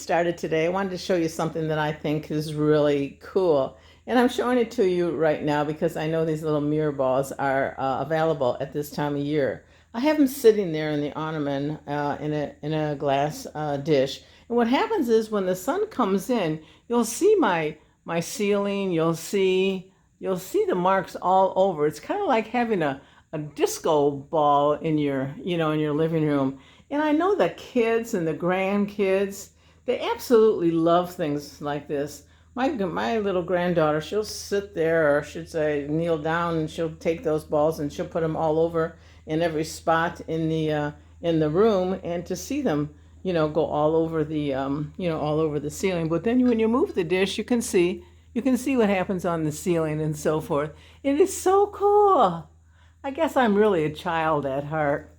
started today, I wanted to show you something that I think is really cool. And I'm showing it to you right now because I know these little mirror balls are available at this time of year. I have them sitting there in the ornament in a glass dish. And what happens is when the sun comes in, you'll see my ceiling. You'll see the marks all over. It's kind of like having a disco ball in your living room. And I know the kids and the grandkids, they absolutely love things like this. My little granddaughter, she'll sit there, or I should say kneel down, and she'll take those balls and she'll put them all over in every spot in the room, and to see them, go all over all over the ceiling. But then when you move the dish, you can see what happens on the ceiling and so forth. It is so cool. I guess I'm really a child at heart.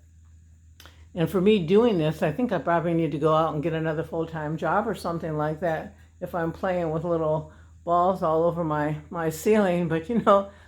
And for me doing this, I think I probably need to go out and get another full-time job or something like that if I'm playing with little balls all over my ceiling. But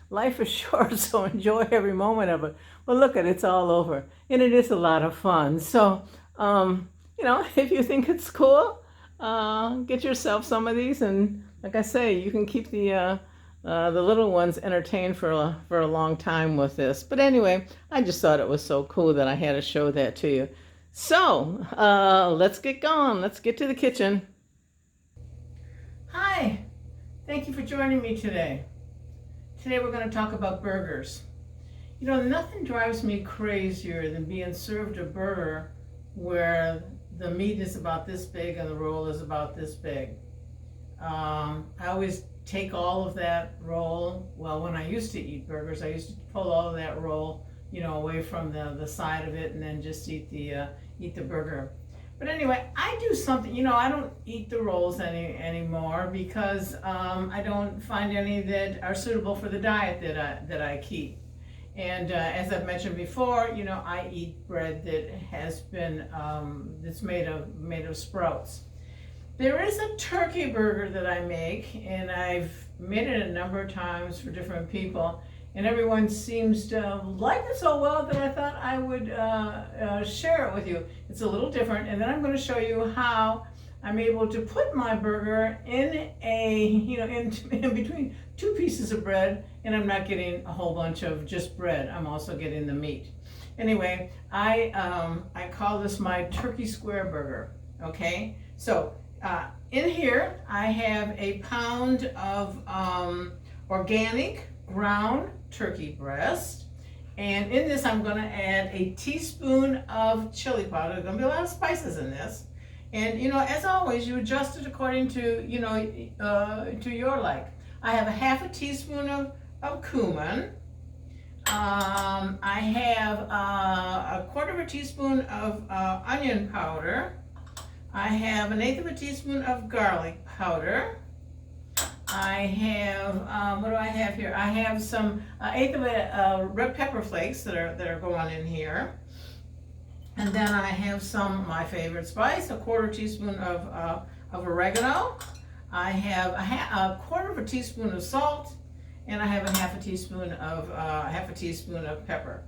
life is short, so enjoy every moment of it. Well, look at it, it's all over. And it is a lot of fun. So, if you think it's cool, get yourself some of these. And like I say, you can keep the little ones entertained for a long time with this. But anyway, I just thought it was so cool that I had to show that to you. So let's get going. Let's get to the kitchen. Hi, thank you for joining me today. Today we're going to talk about burgers. Nothing drives me crazier than being served a burger where the meat is about this big and the roll is about this big. I always take all of that roll. Well, when I used to eat burgers, I used to pull all of that roll, away from the side of it, and then just eat the burger. But anyway, I do something. I don't eat the rolls anymore because I don't find any that are suitable for the diet that I keep. And as I've mentioned before, I eat bread that has been that's made of sprouts. There is a turkey burger that I make, and I've made it a number of times for different people, and everyone seems to like it so well that I thought I would share it with you. It's a little different, and then I'm going to show you how I'm able to put my burger in in between two pieces of bread, and I'm not getting a whole bunch of just bread. I'm also getting the meat. Anyway, I call this my turkey square burger. Okay, so. In here, I have a pound of organic ground turkey breast. And in this, I'm going to add a teaspoon of chili powder. There's going to be a lot of spices in this. And, as always, you adjust it according to, to your like. I have a half a teaspoon of cumin. I have a quarter of a teaspoon of onion powder. I have an eighth of a teaspoon of garlic powder. I have, what do I have here? I have some eighth of a red pepper flakes that are going in here. And then I have some, my favorite spice, a quarter teaspoon of oregano. I have a quarter of a teaspoon of salt, and I have a half a teaspoon of pepper.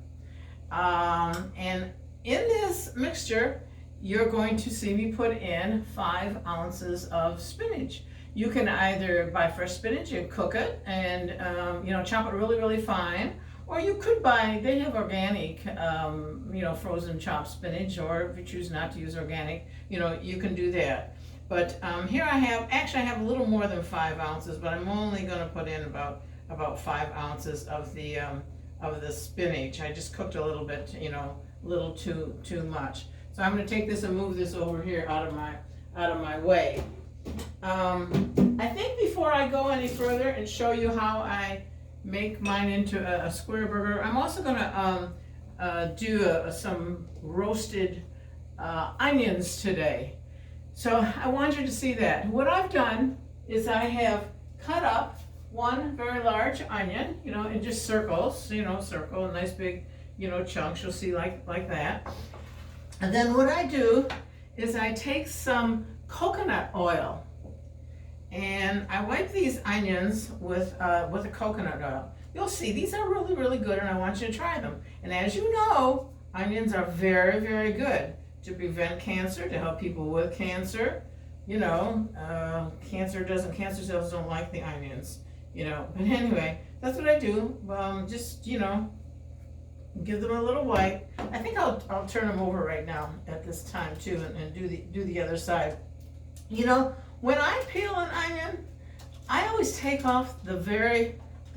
And in this mixture, you're going to see me put in 5 ounces of spinach. You can either buy fresh spinach and cook it and chop it really, really fine, or you could buy, they have organic, frozen chopped spinach, or if you choose not to use organic, you can do that. But here I have a little more than 5 ounces, but I'm only going to put in about 5 ounces of the spinach. I just cooked a little bit, a little too much. So I'm going to take this and move this over here out of my way. I think before I go any further and show you how I make mine into a square burger, I'm also going to do some roasted onions today. So I want you to see that. What I've done is I have cut up one very large onion, in just circles, circle, nice big, chunks. You'll see like that. And then what I do is I take some coconut oil and I wipe these onions with a coconut oil. You'll see these are really, really good, and I want you to try them. And as you know, onions are very, very good to prevent cancer, to help people with cancer, Cancer cells don't like the onions, But anyway, that's what I do. Just, give them a little white. I think I'll turn them over right now at this time too, and do the other side. When I peel an onion, I always take off the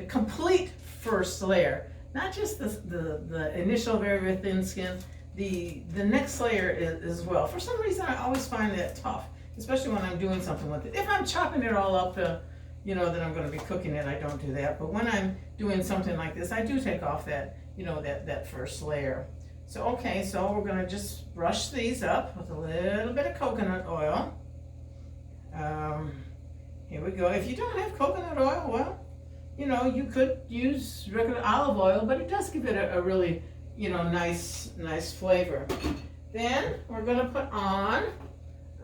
complete first layer, not just the initial very thin skin. The next layer is well. For some reason, I always find that tough, especially when I'm doing something with it. If I'm chopping it all up that I'm going to be cooking it, I don't do that. But when I'm doing something like this, I do take off that, that first layer. So, okay, so we're going to just brush these up with a little bit of coconut oil. Here we go. If you don't have coconut oil, well, you could use regular olive oil, but it does give it a really, nice flavor. Then we're going to put on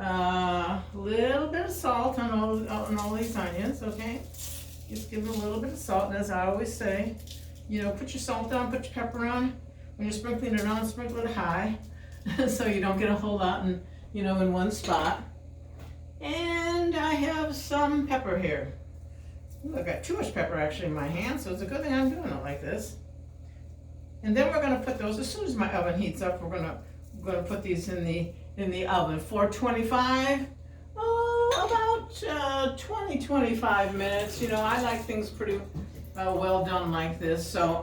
a little bit of salt on all these onions, okay? Just give them a little bit of salt, and as I always say, put your salt on, put your pepper on. When you're sprinkling it on, sprinkle it high, so you don't get a whole lot in one spot. And I have some pepper here. Ooh, I've got too much pepper actually in my hand, so it's a good thing I'm doing it like this. And then we're going to put those, as soon as my oven heats up, we're going to put these in the oven. 425, about 20-25 minutes. I like things pretty well done like this. So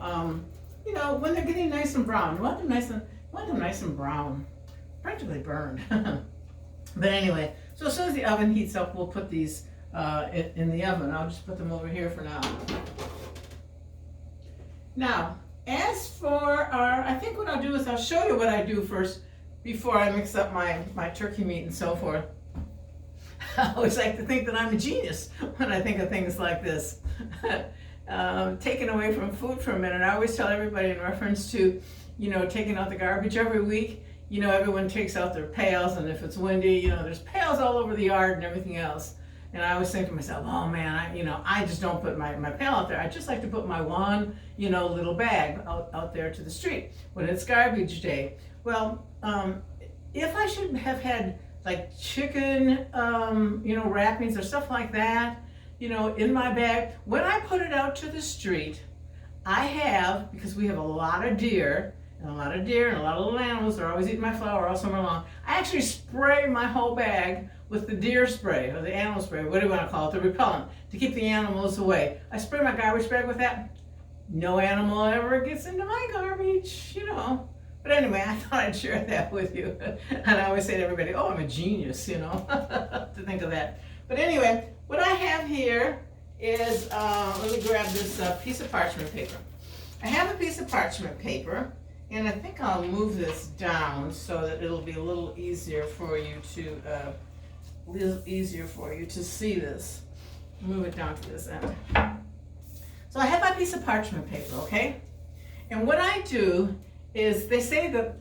when they're getting nice and brown, you want them nice and brown, practically burned. But anyway, so as soon as the oven heats up, we'll put these in the oven. I'll just put them over here for now. Now, as for I think what I'll do is I'll show you what I do first before I mix up my turkey meat and so forth. I always like to think that I'm a genius when I think of things like this. Taking away from food for a minute, I always tell everybody in reference to, taking out the garbage every week. Everyone takes out their pails, and if it's windy, there's pails all over the yard and everything else. And I always think to myself, oh man, I just don't put my pail out there. I just like to put my one, little bag out there to the street when it's garbage day. Well, if I should have had like chicken, wrappings or stuff like that, in my bag, when I put it out to the street, because we have a lot of deer and a lot of little animals, they're always eating my flour all summer long, I actually spray my whole bag with the deer spray or the animal spray, what do you want to call it, the repellent, to keep the animals away. I spray my garbage bag with that. No animal ever gets into my garbage, But anyway, I thought I'd share that with you. And I always say to everybody, oh, I'm a genius, to think of that. But anyway, what I have here is, let me grab this piece of parchment paper. I have a piece of parchment paper, and I think I'll move this down so that it'll be a little easier for you to see this. Move it down to this end. So I have my piece of parchment paper, okay? And what I do is, they say that,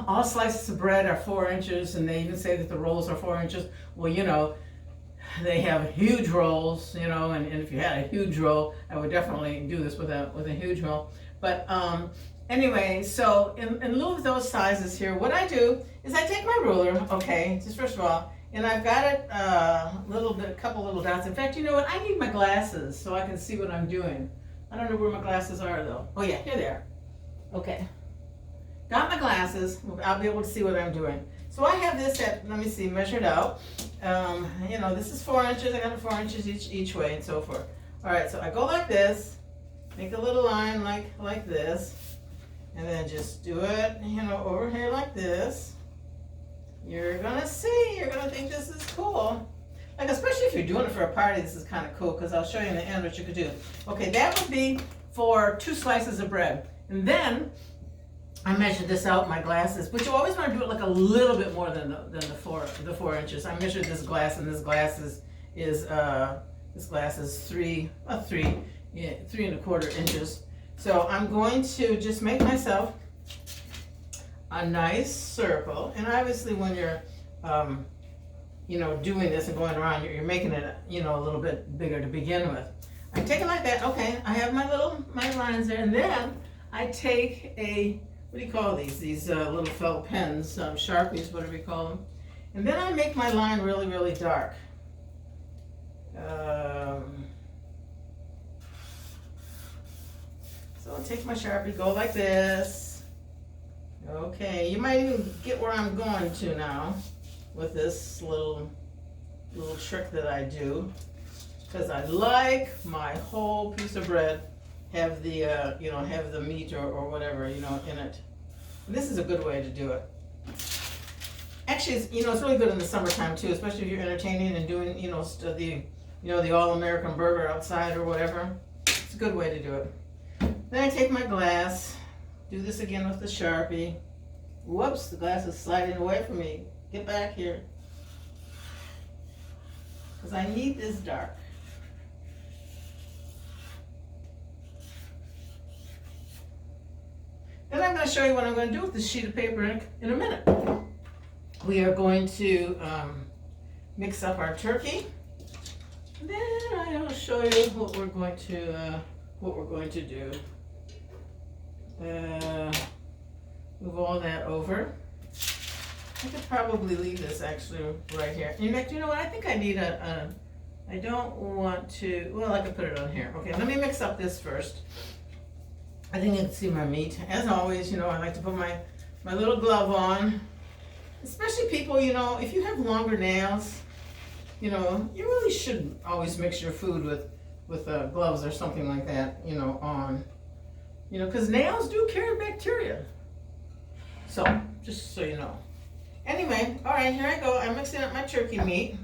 all slices of bread are 4 inches, and they even say that the rolls are 4 inches. Well, they have huge rolls, and if you had a huge roll, I would definitely do this with a huge roll. But anyway, so in lieu of those sizes here, what I do is I take my ruler, okay, just first of all, and I've got it a couple little dots. In fact, you know what? I need my glasses so I can see what I'm doing. I don't know where my glasses are though. Oh yeah, here they are. Okay. Got my glasses. I'll be able to see what I'm doing. So I have this let me see, measured out. This is 4 inches. I got it 4 inches each way and so forth. All right, so I go like this, make a little line like this, and then just do it, over here like this. You're gonna think this is cool. Like, especially if you're doing it for a party, this is kind of cool, because I'll show you in the end what you could do. Okay, that would be for 2 slices of bread. And then I measured this out in my glasses, but you always want to do it like a little bit more than the 4 inches. I measured this glass, and this glass is 3 3.25 inches. So I'm going to just make myself a nice circle, and obviously when you're doing this and going around, you're making it a little bit bigger to begin with. I take it like that. Okay, I have my lines there, and then I take what do you call these little felt pens, Sharpies, whatever you call them, And then I make my line really, really dark. So I'll take my Sharpie, go like this. Okay, you might even get where I'm going to now with this little trick that I do, because I like my whole piece of bread have the have the meat or whatever in it. And this is a good way to do it. Actually, it's really good in the summertime too, especially if you're entertaining and doing the all-American burger outside or whatever. It's a good way to do it. Then I take my glass, do this again with the Sharpie. Whoops, the glass is sliding away from me. Get back here. Because I need this dark. Then I'm going to show you what I'm going to do with this sheet of paper in a minute. We are going to mix up our turkey. And then I'll show you what we're going to do. Move all that over. I could probably leave this actually right here. In fact, you know what? I think I need I don't want to, well, I could put it on here. Okay, let me mix up this first. I think you can see my meat. As always, I like to put my little glove on. Especially people, if you have longer nails, you really should always mix your food with gloves or something like that, on. Because nails do carry bacteria. So, just so you know. Anyway, all right, here I go. I'm mixing up my turkey meat.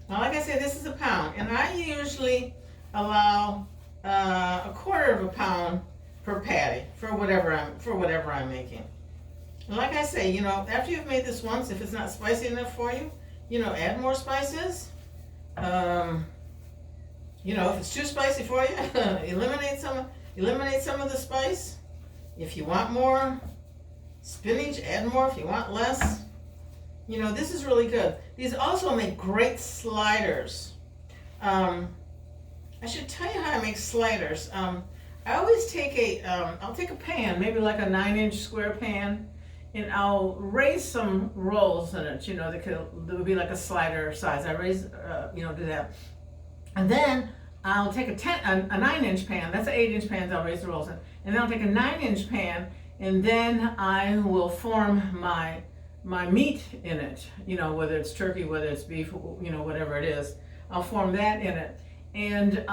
Now, like I said, this is a pound, and I usually allow a quarter of a pound per patty for whatever I'm making. And like I say, after you've made this once, if it's not spicy enough for you, add more spices. If it's too spicy for you, eliminate some of the spice. If you want more spinach, add more. If you want less, this is really good. These also make great sliders. I should tell you how I make sliders. I always take I'll take a pan, maybe like a 9-inch square pan, and I'll raise some rolls in it. That would be like a slider size. I raise, do that, and then I'll take a 9-inch pan. That's an 8-inch pan. I'll raise the rolls in, and then I'll take a 9-inch pan, and then I will form my meat in it. Whether it's turkey, whether it's beef, whatever it is, I'll form that in it. And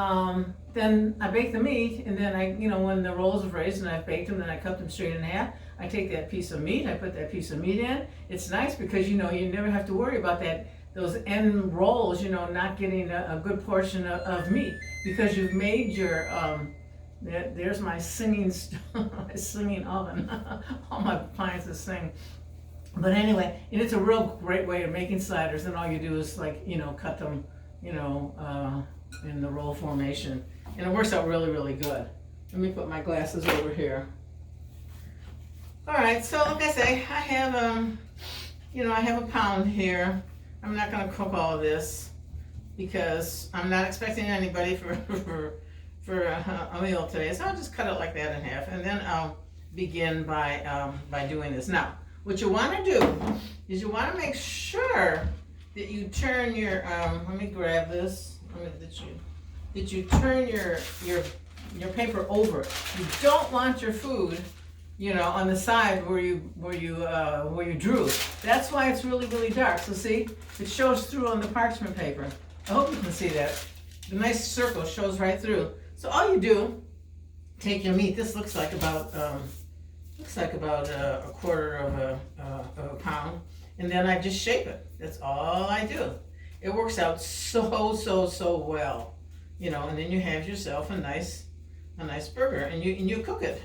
then I bake the meat, and then when the rolls are raised and I've baked them, then I cut them straight in half. I take that piece of meat, I put that piece of meat in. It's nice because you never have to worry about those end rolls, not getting a good portion of meat, because you've made your there's my singing oven. All my appliances sing. But anyway, and it's a real great way of making sliders. And all you do is cut them, in the roll formation, and it works out really, really good. Let me put my glasses over here. All right, so like I say, I have I have a pound here. I'm not going to cook all of this because I'm not expecting anybody for a meal today. So I'll just cut it like that in half, and then I'll begin by doing this. Now, what you want to do is you want to make sure that you turn your let me grab this. That you turn your paper over. You don't want your food, on the side where you drew. That's why it's really, really dark. So see, it shows through on the parchment paper. I hope you can see that. The nice circle shows right through. So all you do, take your meat. This looks like about a quarter of a pound, and then I just shape it. That's all I do. It works out so well, and then you have yourself a nice burger, and you cook it,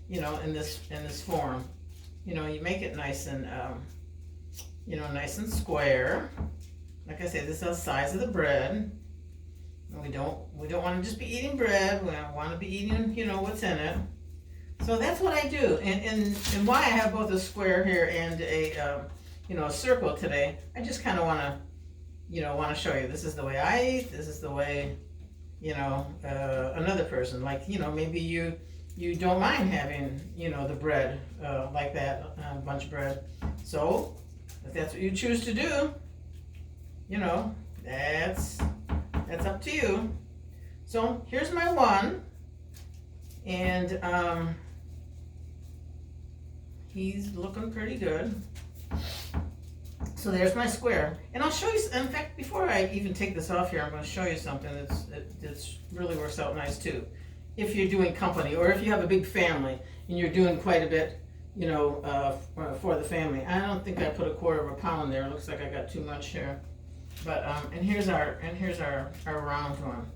in this form. You make it nice and nice and square. Like I said, this is the size of the bread. And we don't want to just be eating bread. We want to be eating, what's in it. So that's what I do, and why I have both a square here and a circle today. I just kind of want to show you, this is the way I eat, this is the way, another person, like, maybe you you don't mind having, the bread like that, bunch bread. So if that's what you choose to do, that's up to you. So here's my one, and he's looking pretty good. So there's my square, and I'll show you. In fact, before I even take this off here, I'm going to show you something that's really works out nice too. If you're doing company, or if you have a big family and you're doing quite a bit, for the family. I don't think I put a quarter of a pound there. It looks like I got too much here. But and here's our round one.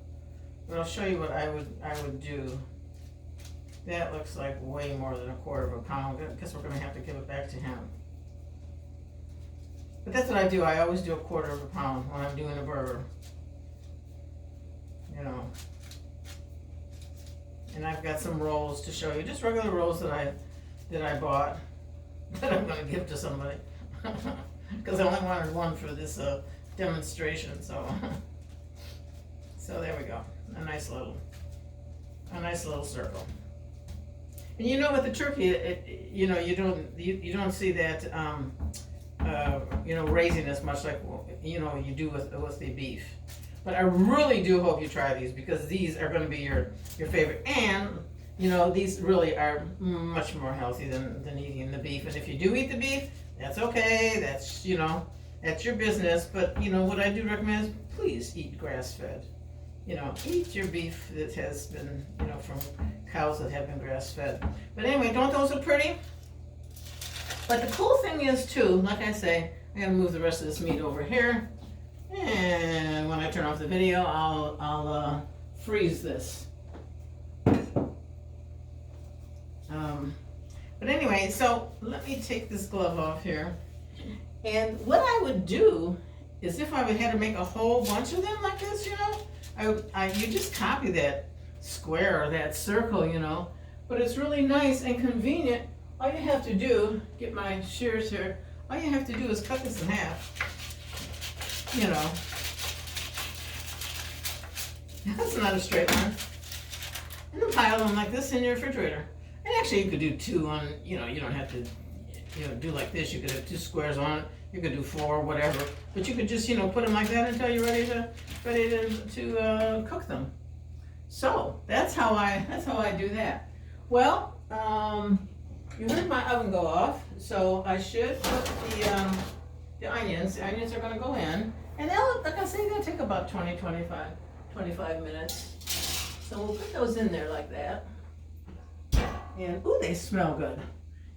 But I'll show you what I would do. That looks like way more than a quarter of a pound. I guess we're going to have to give it back to him. But that's what I do. I always do a quarter of a pound when I'm doing a burger. And I've got some rolls to show you. Just regular rolls that I bought that I'm going to give to somebody. Because I only wanted one for this demonstration. So there we go. A nice little circle. And with the turkey, you don't see that raising as much like you do with the beef. But I really do hope you try these, because these are going to be your favorite, and these really are much more healthy than eating the beef. And if you do eat the beef, that's okay. That's that's your business. But what I do recommend is please eat grass-fed. Eat your beef that has been from cows that have been grass-fed. But anyway, don't those look pretty? But the cool thing is too, like I say, I'm gonna move the rest of this meat over here, and when I turn off the video, I'll freeze this. But anyway, so let me take this glove off here. And what I would do is, if I had to make a whole bunch of them like this, you just copy that square or that circle, But it's really nice and convenient. All you have to do, get my shears here, all you have to do is cut this in half. That's not a straight line. And then pile them like this in your refrigerator. And actually you could do two on, you don't have to, do like this. You could have 2 squares on it. You could do 4, whatever. But you could just, put them like that until you're ready to cook them. So that's how I do that. Well, you heard my oven go off, so I should put the onions. The onions are going to go in, and they'll, like I say, they'll take about 25 minutes. So we'll put those in there like that. And ooh, they smell good.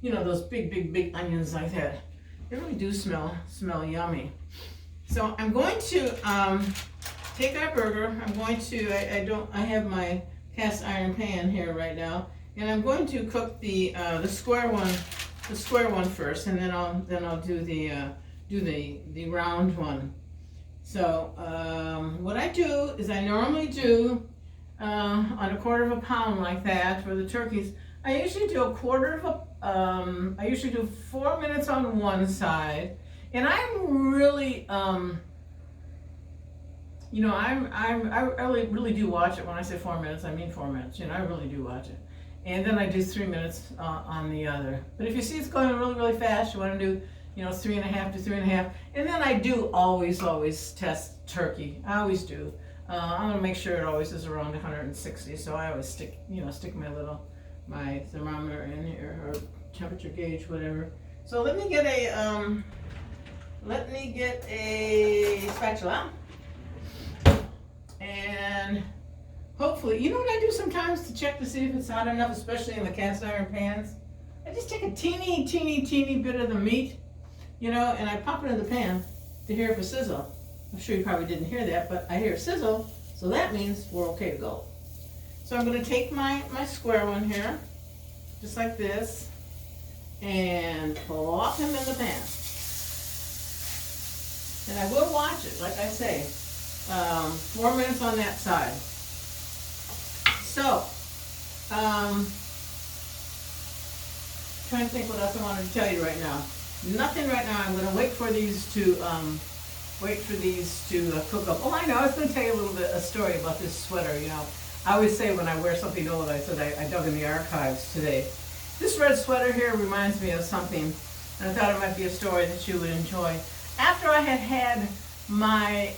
Those big onions like that. They really do smell yummy. So I'm going to take our burger. I'm going to I have my cast iron pan here right now. And I'm going to cook the square one first, and then I'll do the round one. So what I do is, I normally do on a quarter of a pound like that for the turkeys. I usually do I usually do 4 minutes on one side, and I'm really I really do watch it. When I say 4 minutes, I mean 4 minutes. I really do watch it. And then I do 3 minutes on the other. But if you see it's going really, really fast, you want to do, 3.5 to 3.5. And then I do always test turkey. I always do. I'm going to make sure it always is around 160. So I always stick my thermometer in here, or temperature gauge, whatever. So let me get a spatula. And hopefully, you know what I do sometimes to check to see if it's hot enough, especially in the cast iron pans? I just take a teeny bit of the meat, and I pop it in the pan to hear if it sizzle. I'm sure you probably didn't hear that, but I hear a sizzle, so that means we're okay to go. So I'm going to take my square one here, just like this, and plop him in the pan. And I will watch it, like I say, 4 minutes on that side. So, trying to think what else I wanted to tell you right now. Nothing right now. I'm going to wait for these to cook up. Oh, I know. I was going to tell you a story about this sweater. I always say when I wear something old, I said I dug in the archives today. This red sweater here reminds me of something, and I thought it might be a story that you would enjoy. After I had had my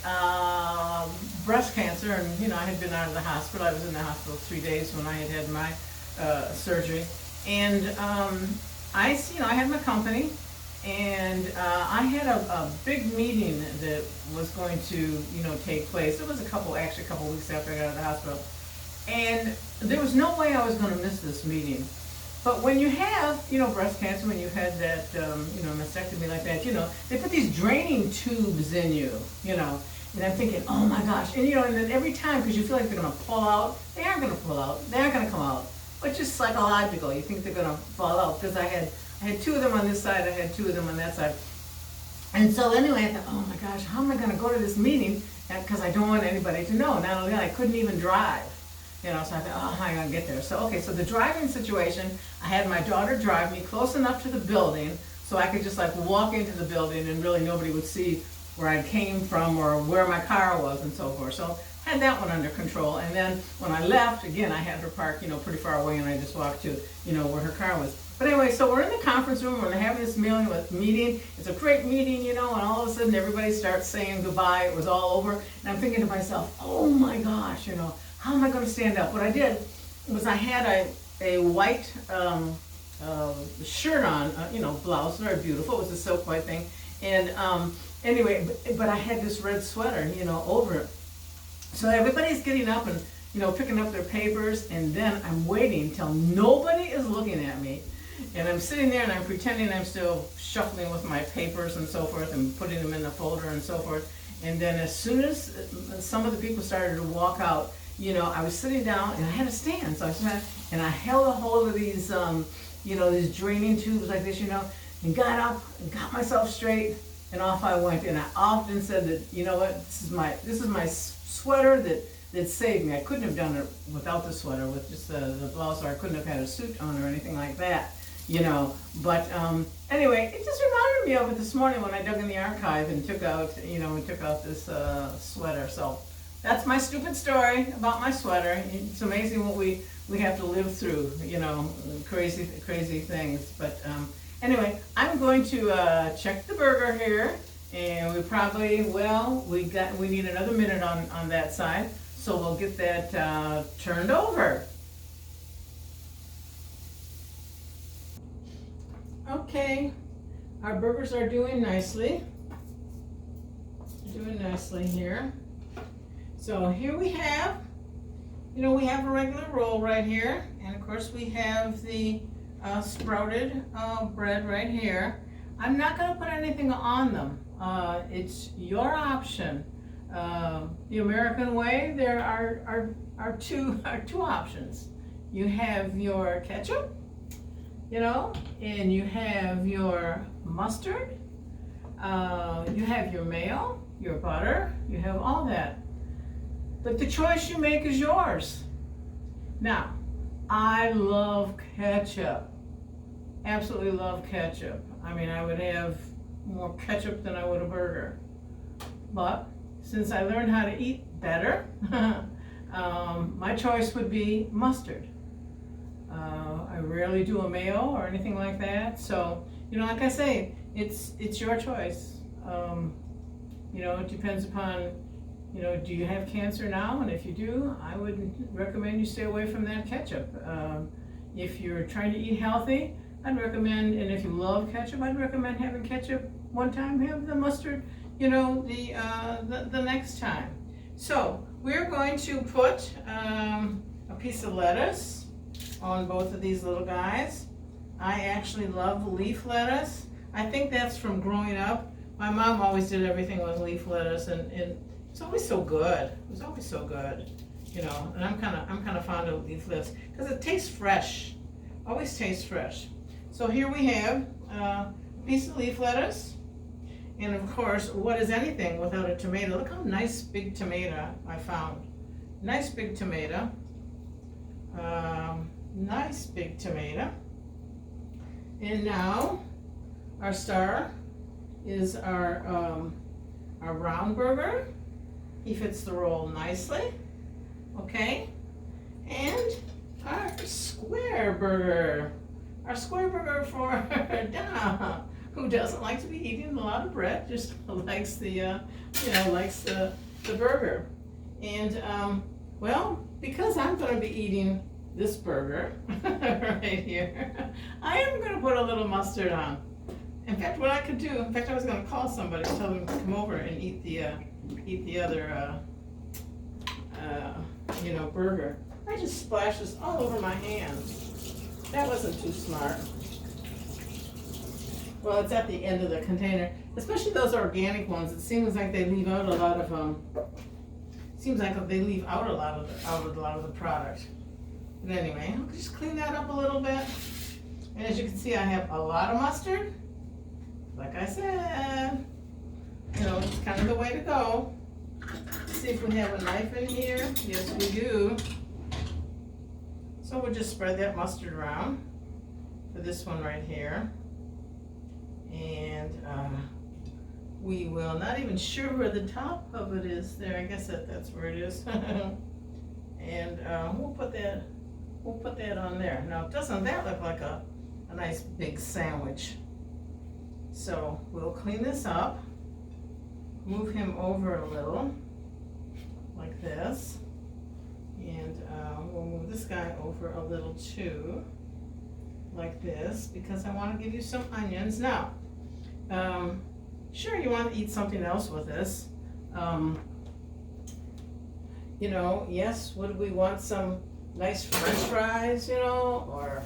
breast cancer, and I had been out of the hospital. I was in the hospital 3 days when I had had my surgery, and I had my company, and I had a big meeting that was going to take place. It was a couple weeks after I got out of the hospital, and there was no way I was going to miss this meeting. But when you have, breast cancer, when you had that, mastectomy like that, they put these draining tubes in you, and I'm thinking, oh my gosh, and and then every time, because you feel like they're going to pull out, they aren't going to pull out, they aren't going to come out, but just psychological, you think they're going to fall out, because I had 2 of them on this side, I had 2 of them on that side, and so anyway, I thought, oh my gosh, how am I going to go to this meeting, because I don't want anybody to know. Not only that, I couldn't even drive. So I thought, oh, how am I going to get there? So the driving situation, I had my daughter drive me close enough to the building so I could just walk into the building and really nobody would see where I came from or where my car was and so forth. So had that one under control. And then when I left, again, I had her parked, pretty far away, and I just walked to, where her car was. But anyway, so we're in the conference room, we're having this meeting. It's a great meeting, and all of a sudden everybody starts saying goodbye. It was all over. And I'm thinking to myself, oh my gosh, how am I going to stand up? What I did was I had a white shirt on, blouse, very beautiful. It was a silk white thing. And anyway, but I had this red sweater, over it. So everybody's getting up and, picking up their papers, and then I'm waiting till nobody is looking at me. And I'm sitting there and I'm pretending I'm still shuffling with my papers and so forth and putting them in the folder and so forth. And then as soon as some of the people started to walk out, I was sitting down and I had to stand. So I sat and I held a hold of these, these draining tubes like this, and got up and got myself straight, and off I went. And I often said that, this is my sweater that saved me. I couldn't have done it without the sweater, with just the blouse, or I couldn't have had a suit on or anything like that, But anyway, it just reminded me of it this morning when I dug in the archive and took out this sweater. So that's my stupid story about my sweater. It's amazing what we have to live through, crazy things. But anyway, I'm going to check the burger here, and we probably, we need another minute on that side, so we'll get that turned over. Okay, our burgers are doing nicely. Here. So here we have, we have a regular roll right here, and of course we have the sprouted bread right here. I'm not going to put anything on them. It's your option. The American way, there are two options. You have your ketchup, and you have your mustard, you have your mayo, your butter, you have all that. But the choice you make is yours. Now, I love ketchup. Absolutely love ketchup. I mean, I would have more ketchup than I would a burger. But since I learned how to eat better, my choice would be mustard. I rarely do a mayo or anything like that. So, like I say, it's your choice. It depends upon, do you have cancer now? And if you do, I would recommend you stay away from that ketchup. If you're trying to eat healthy, I'd recommend, and if you love ketchup, I'd recommend having ketchup one time, have the mustard, the next time. So we're going to put a piece of lettuce on both of these little guys. I actually love leaf lettuce. I think that's from growing up. My mom always did everything with leaf lettuce, and it's always so good. It was always so good, And I'm kind of fond of leaf lettuce because it tastes fresh. Always tastes fresh. So here we have a piece of leaf lettuce, and of course, what is anything without a tomato? Look how nice big tomato I found. Nice big tomato. Nice big tomato. And now our star is our round burger. He fits the roll nicely. Okay. Squareburger. Our Squareburger for Donna, who doesn't like to be eating a lot of bread, just likes the, likes the burger. And, well, because I'm going to be eating this burger right here, I am going to put a little mustard on. In fact, what I could do, in fact, I was going to call somebody, tell them to come over and eat the other, burger. I just splashed this all over my hands. That wasn't too smart. Well, it's at the end of the container, especially those organic ones. It seems like they leave out a lot of the product. But anyway, I'll just clean that up a little bit. And as you can see, I have a lot of mustard. Like I said, it's kind of the way to go. Let's see if we have a knife in here. Yes, we do. So we'll just spread that mustard around for this one right here. And we will, not even sure where the top of it is there. I guess that's where it is. And we'll put that on there. Now, doesn't that look like a nice big sandwich? So we'll clean this up, move him over a little, like this. And we'll move this guy over a little too, like this, because I want to give you some onions. Now, sure, you want to eat something else with this. Yes, would we want some nice French fries, or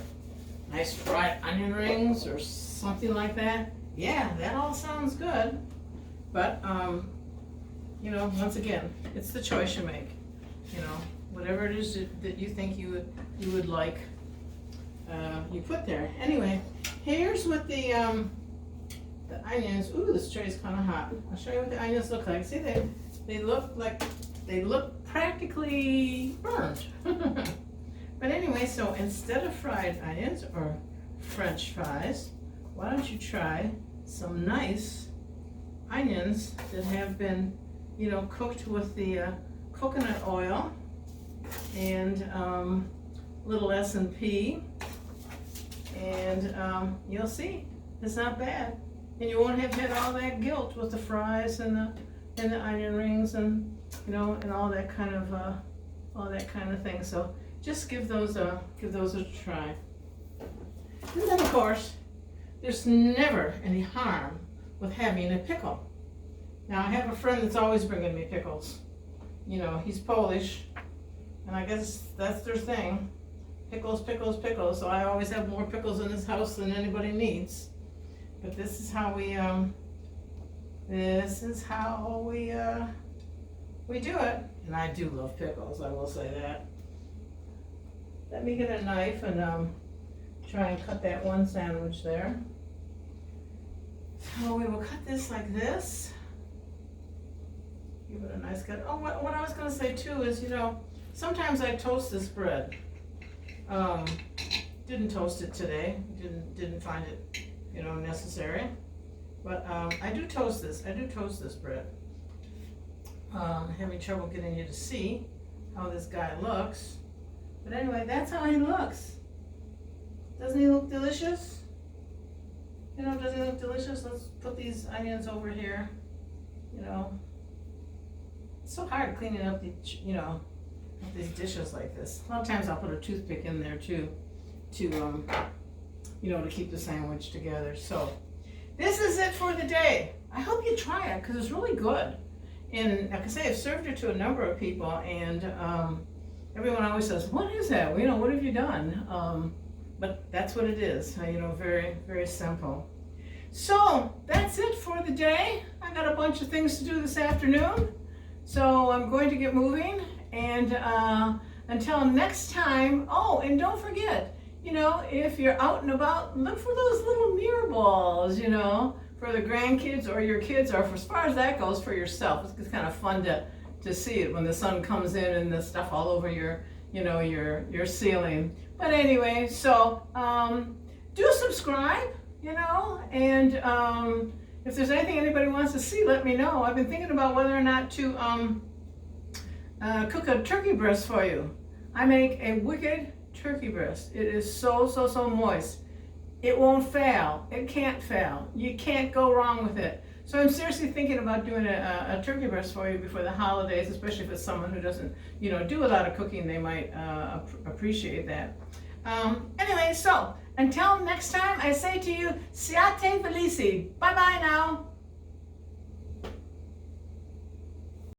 nice fried onion rings or something like that? Yeah, that all sounds good. But, once again, it's the choice you make. Whatever it is that you think you would like, you put there. Anyway, here's what the onions. Ooh, this tray is kind of hot. I'll show you what the onions look like. See, they look practically burned. But anyway, so instead of fried onions or French fries, why don't you try some nice onions that have been, cooked with the coconut oil and little S&P, and you'll see it's not bad, and you won't have had all that guilt with the fries and the onion rings and and all that kind of thing. So just give those a try. And then of course, there's never any harm with having a pickle. Now I have a friend that's always bringing me pickles. He's Polish, and I guess that's their thing. Pickles, pickles, pickles. So I always have more pickles in this house than anybody needs. But this is how we do it. And I do love pickles, I will say that. Let me get a knife and try and cut that one sandwich there. So we will cut this like this. Give it a nice cut. Oh, what I was going to say too is, sometimes I toast this bread. Didn't toast it today. Didn't find it, necessary. But I do toast this. I do toast this bread. Having trouble getting you to see how this guy looks. But anyway, that's how he looks. Doesn't he look delicious? Doesn't he look delicious? Let's put these onions over here. It's so hard cleaning up these dishes like this. A lot of times I'll put a toothpick in there too, to keep the sandwich together. So this is it for the day. I hope you try it because it's really good. And like I say, I've served it to a number of people, and everyone always says, "What is that? What have you done?" But that's what it is. Very, very simple. So that's it for the day. I got a bunch of things to do this afternoon, so I'm going to get moving. And until next time. Oh, and don't forget, if you're out and about, look for those little mirror balls. For the grandkids or your kids, or as far as that goes, for yourself. It's kind of fun to see it when the sun comes in and the stuff all over your ceiling. But anyway, so do subscribe, and if there's anything anybody wants to see, let me know. I've been thinking about whether or not to cook a turkey breast for you. I make a wicked turkey breast. It is so, so, so moist. It won't fail. It can't fail. You can't go wrong with it. So I'm seriously thinking about doing a turkey breast for you before the holidays, especially if it's someone who doesn't, do a lot of cooking. They might appreciate that. Anyway, so until next time, I say to you, siate felici. Bye-bye now.